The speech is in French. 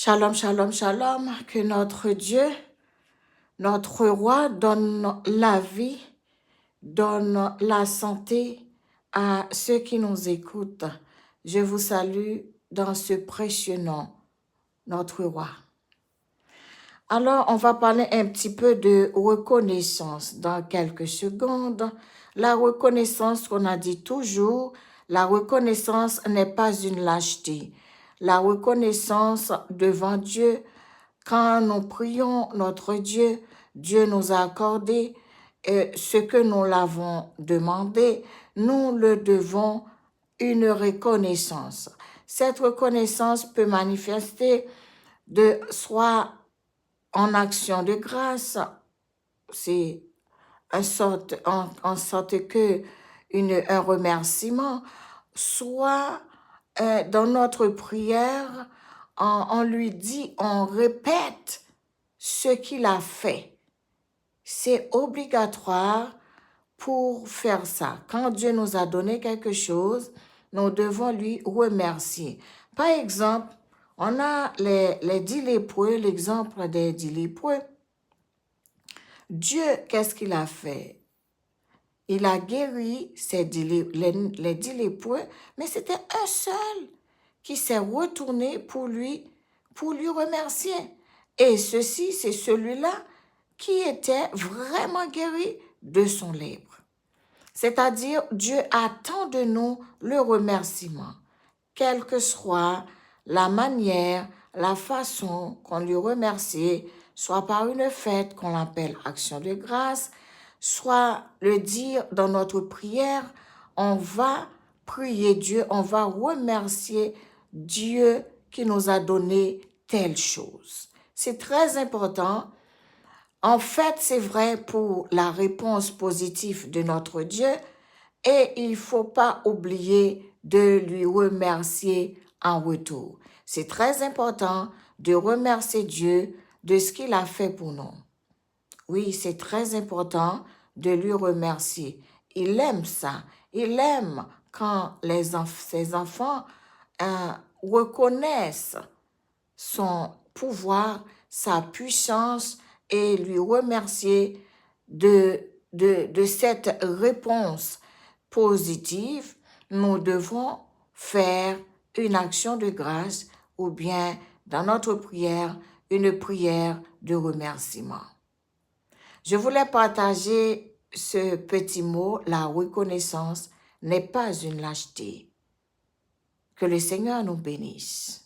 Shalom, shalom, shalom, que notre Dieu, notre roi donne la vie, donne la santé à ceux qui nous écoutent. Je vous salue dans ce précieux nom, notre roi. Alors, on va parler un petit peu de reconnaissance dans quelques secondes. La reconnaissance qu'on a dit toujours, la reconnaissance n'est pas une lâcheté. La reconnaissance devant Dieu, quand nous prions notre Dieu, Dieu nous a accordé ce que nous l'avons demandé, nous le devons une reconnaissance. Cette reconnaissance peut manifester de soit en action de grâce, c'est en sorte que un remerciement, soit dans notre prière, on lui dit, on répète ce qu'il a fait. C'est obligatoire pour faire ça. Quand Dieu nous a donné quelque chose, nous devons lui remercier. Par exemple, on a les 10 lépreux, l'exemple des 10 lépreux. Dieu, qu'est-ce qu'il a fait? Il a guéri les 10 lépreux, mais c'était un seul qui s'est retourné pour lui remercier. Et ceci, c'est celui-là qui était vraiment guéri de son lèpre. C'est-à-dire, Dieu attend de nous le remerciement, quelle que soit la manière, la façon qu'on lui remercie, soit par une fête qu'on appelle action de grâce, soit le dire dans notre prière, on va prier Dieu, on va remercier Dieu qui nous a donné telle chose. C'est très important. En fait, c'est vrai pour la réponse positive de notre Dieu et il ne faut pas oublier de lui remercier en retour. C'est très important de remercier Dieu de ce qu'il a fait pour nous. Oui, c'est très important de lui remercier. Il aime ça. Il aime quand ses enfants reconnaissent son pouvoir, sa puissance et lui remercier de cette réponse positive. Nous devons faire une action de grâce ou bien dans notre prière, une prière de remerciement. Je voulais partager ce petit mot, la reconnaissance n'est pas une lâcheté. Que le Seigneur nous bénisse.